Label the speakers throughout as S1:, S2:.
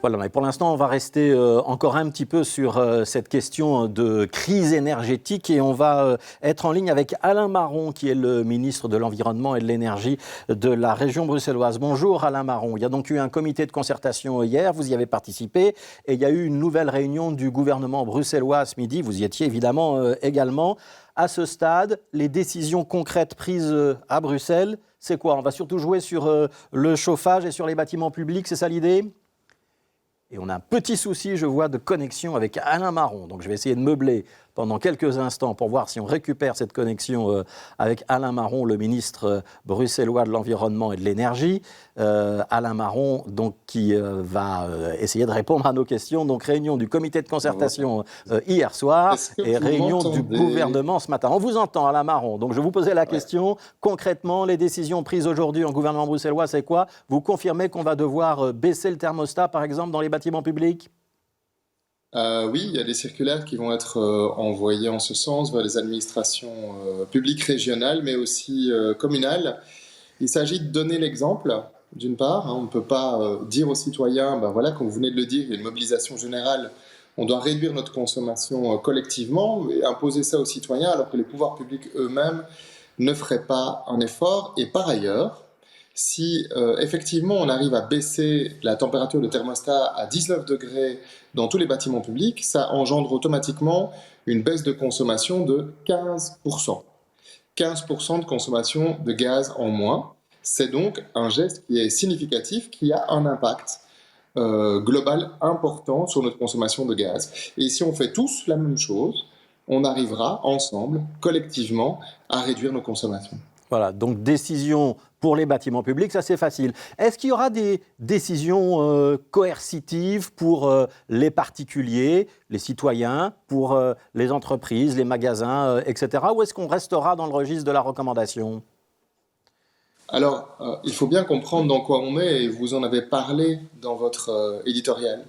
S1: Voilà, mais pour l'instant, on va rester encore un petit peu sur cette question de crise énergétique et on va être en ligne avec Alain Marron, qui est le ministre de l'Environnement et de l'Énergie de la région bruxelloise. Bonjour Alain Marron. Il y a donc eu un comité de concertation hier, vous y avez participé, et il y a eu une nouvelle réunion du gouvernement bruxellois ce midi, vous y étiez évidemment également. À ce stade, les décisions concrètes prises à Bruxelles, c'est quoi? On va surtout jouer sur le chauffage et sur les bâtiments publics, c'est ça l'idée? Et on a un petit souci, je vois, de connexion avec Alain Marron. Donc je vais essayer de meubler pendant quelques instants pour voir si on récupère cette connexion avec Alain Marron, le ministre bruxellois de l'Environnement et de l'Énergie. Alain Marron, donc, qui va essayer de répondre à nos questions. Donc réunion du comité de concertation hier soir et réunion du gouvernement ce matin. On vous entend, Alain Marron. Donc je vous posais la question. Concrètement, les décisions prises aujourd'hui en gouvernement bruxellois, c'est quoi? Vous confirmez qu'on va devoir baisser le thermostat, par exemple, dans les bâtiments publics?
S2: Oui, il y a des circulaires qui vont être envoyées en ce sens vers les administrations publiques régionales, mais aussi communales. Il s'agit de donner l'exemple, d'une part. On ne peut pas dire aux citoyens, ben voilà, comme vous venez de le dire, il y a une mobilisation générale, on doit réduire notre consommation collectivement et imposer ça aux citoyens alors que les pouvoirs publics eux-mêmes ne feraient pas un effort. Et par ailleurs, si effectivement on arrive à baisser la température de thermostat à 19 degrés dans tous les bâtiments publics, ça engendre automatiquement une baisse de consommation de 15%. 15% de consommation de gaz en moins. C'est donc un geste qui est significatif, qui a un impact global important sur notre consommation de gaz. Et si on fait tous la même chose, on arrivera ensemble, collectivement, à réduire nos consommations.
S1: Voilà, donc décision pour les bâtiments publics, ça c'est facile. Est-ce qu'il y aura des décisions coercitives pour les particuliers, les citoyens, pour les entreprises, les magasins, etc. Ou est-ce qu'on restera dans le registre de la recommandation?
S2: Alors, il faut bien comprendre dans quoi on est, et vous en avez parlé dans votre éditorial.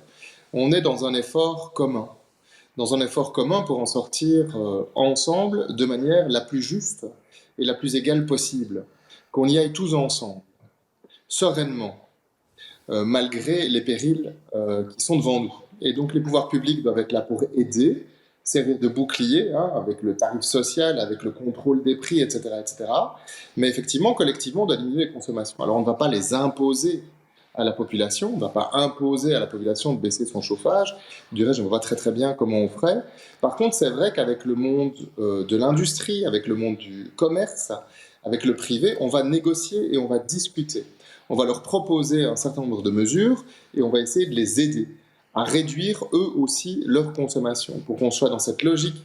S2: On est dans un effort commun. Dans un effort commun pour en sortir ensemble de manière la plus juste et la plus égale possible. Qu'on y aille tous ensemble, sereinement, malgré les périls qui sont devant nous. Et donc les pouvoirs publics doivent être là pour aider, servir de bouclier, avec le tarif social, avec le contrôle des prix, etc., etc. Mais effectivement, collectivement, on doit diminuer les consommations. Alors on ne va pas les imposer à la population, on ne va pas imposer à la population de baisser son chauffage. Du reste, je ne vois pas très très bien comment on ferait. Par contre, c'est vrai qu'avec le monde de l'industrie, avec le monde du commerce, avec le privé, on va négocier et on va discuter. On va leur proposer un certain nombre de mesures et on va essayer de les aider à réduire eux aussi leur consommation pour qu'on soit dans cette logique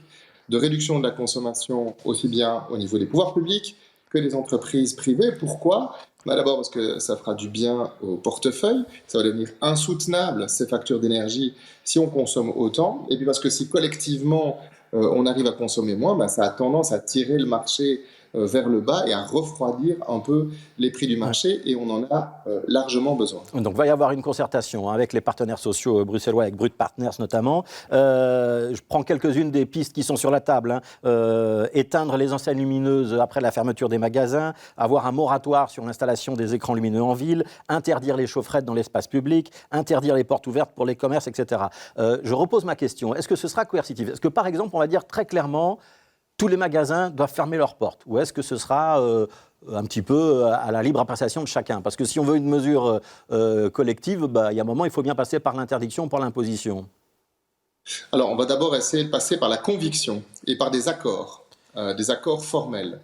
S2: de réduction de la consommation aussi bien au niveau des pouvoirs publics que des entreprises privées. Pourquoi ? D'abord parce que ça fera du bien au portefeuille, ça va devenir insoutenable ces factures d'énergie si on consomme autant, et puis parce que si collectivement on arrive à consommer moins, ça a tendance à tirer le marché vers le bas et à refroidir un peu les prix du marché, et on en a largement besoin.
S1: Donc, il va y avoir une concertation avec les partenaires sociaux bruxellois, avec Brut Partners notamment. Je prends quelques-unes des pistes qui sont sur la table. Éteindre les enseignes lumineuses après la fermeture des magasins, avoir un moratoire sur l'installation des écrans lumineux en ville, interdire les chaufferettes dans l'espace public, interdire les portes ouvertes pour les commerces, etc. Je repose ma question. Est-ce que ce sera coercitif? Est-ce que, par exemple, on va dire très clairement tous les magasins doivent fermer leurs portes? Ou est-ce que ce sera un petit peu à la libre appréciation de chacun? Parce que si on veut une mesure collective, il y a un moment, il faut bien passer par l'interdiction, par l'imposition.
S2: Alors, on va d'abord essayer de passer par la conviction et par des accords formels.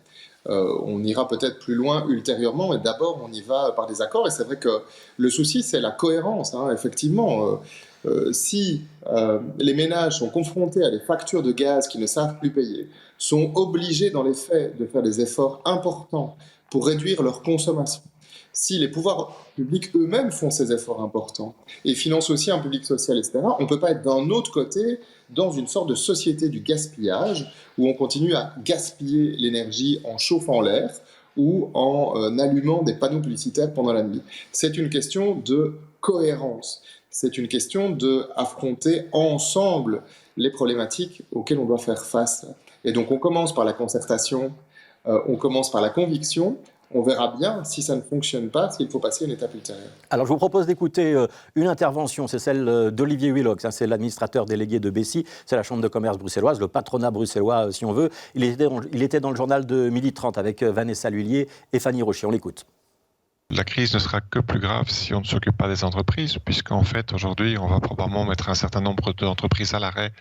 S2: On ira peut-être plus loin ultérieurement, mais d'abord, on y va par des accords. Et c'est vrai que le souci, c'est la cohérence. Effectivement, si les ménages sont confrontés à des factures de gaz qu'ils ne savent plus payer, sont obligés dans les faits de faire des efforts importants pour réduire leur consommation, si les pouvoirs publics eux-mêmes font ces efforts importants et financent aussi un public social, etc., on ne peut pas être d'un autre côté dans une sorte de société du gaspillage où on continue à gaspiller l'énergie en chauffant l'air ou en allumant des panneaux publicitaires pendant la nuit. C'est une question de cohérence. C'est une question d'affronter ensemble les problématiques auxquelles on doit faire face. Et donc on commence par la concertation, on commence par la conviction, On verra bien si ça ne fonctionne pas, s'il faut passer à une étape ultérieure.
S1: Alors, je vous propose d'écouter une intervention, c'est celle d'Olivier Willox, c'est l'administrateur délégué de Bessy, c'est la chambre de commerce bruxelloise, le patronat bruxellois, si on veut. Il était dans le journal de 12h30 avec Vanessa Lhuillier et Fanny Rocher. On l'écoute.
S3: La crise ne sera que plus grave si on ne s'occupe pas des entreprises, puisqu'en fait, aujourd'hui, on va probablement mettre un certain nombre d'entreprises à l'arrêt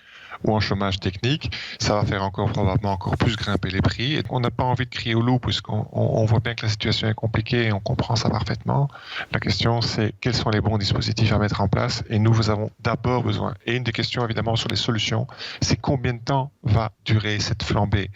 S3: ou en chômage technique. Ça va faire probablement encore plus grimper les prix. Et on n'a pas envie de crier au loup, puisqu'on voit bien que la situation est compliquée et on comprend ça parfaitement. La question, c'est quels sont les bons dispositifs à mettre en place. Et nous avons d'abord besoin. Et une des questions, évidemment, sur les solutions, c'est combien de temps va durer cette flambée.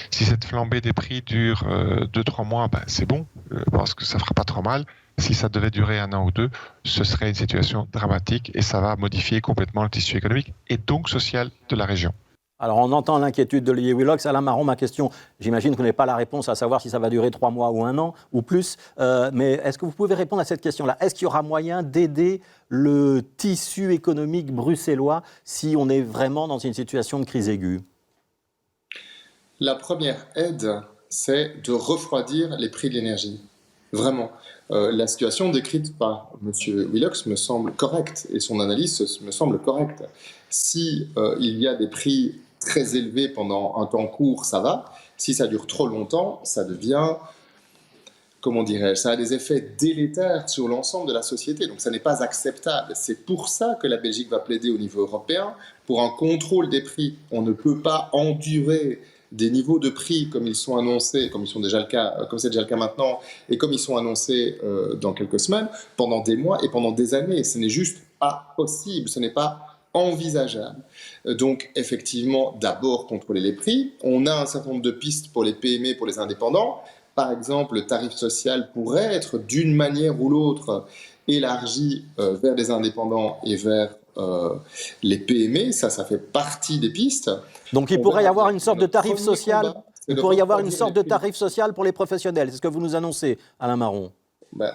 S3: Si cette flambée des prix dure 2-3 mois, c'est bon. Je pense que ça ne fera pas trop mal. Si ça devait durer 1 an ou 2, ce serait une situation dramatique et ça va modifier complètement le tissu économique et donc social de la région.
S1: Alors, on entend l'inquiétude d'Olivier Willox. Alain Marron, ma question, j'imagine que vous n'avez pas la réponse à savoir si ça va durer 3 mois ou 1 an ou plus, mais est-ce que vous pouvez répondre à cette question-là? Est-ce qu'il y aura moyen d'aider le tissu économique bruxellois si on est vraiment dans une situation de crise aiguë?
S2: La première aide, c'est de refroidir les prix de l'énergie. Vraiment. La situation décrite par M. Willox me semble correcte et son analyse me semble correcte. Si il y a des prix très élevés pendant un temps court, ça va. Si ça dure trop longtemps, ça devient, comment dirais-je, ça a des effets délétères sur l'ensemble de la société. Donc ça n'est pas acceptable. C'est pour ça que la Belgique va plaider au niveau européen pour un contrôle des prix. On ne peut pas endurer des niveaux de prix comme ils sont annoncés, comme c'est déjà le cas maintenant, et comme ils sont annoncés dans quelques semaines, pendant des mois et pendant des années. Ce n'est juste pas possible, ce n'est pas envisageable. Donc, effectivement, d'abord contrôler les prix. On a un certain nombre de pistes pour les PME, pour les indépendants. Par exemple, le tarif social pourrait être d'une manière ou l'autre élargi vers les indépendants et vers les PME, ça fait partie des pistes.
S1: Donc il pourrait y avoir une sorte de tarif social. Il pourrait y avoir une sorte de tarif social pour les professionnels. C'est ce que vous nous annoncez, Alain Marron.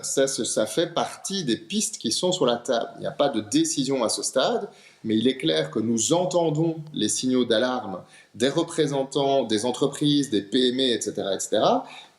S2: Ça fait partie des pistes qui sont sur la table. Il n'y a pas de décision à ce stade, mais il est clair que nous entendons les signaux d'alarme des représentants des entreprises, des PME, etc.,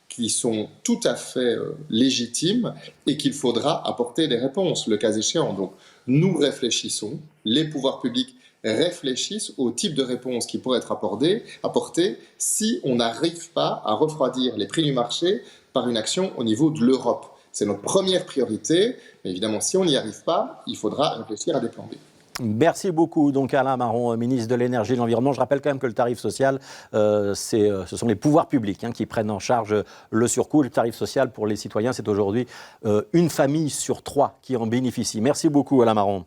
S2: qui sont tout à fait légitimes et qu'il faudra apporter des réponses, le cas échéant. Donc, nous réfléchissons, les pouvoirs publics réfléchissent au type de réponse qui pourrait être apportée si on n'arrive pas à refroidir les prix du marché par une action au niveau de l'Europe. C'est notre première priorité, mais évidemment, si on n'y arrive pas, il faudra réfléchir à des plans B.
S1: Merci beaucoup, donc Alain Marron, ministre de l'Énergie et de l'Environnement. Je rappelle quand même que le tarif social, ce sont les pouvoirs publics qui prennent en charge le surcoût. Le tarif social pour les citoyens, c'est aujourd'hui une famille sur 3 qui en bénéficie. Merci beaucoup, Alain Marron.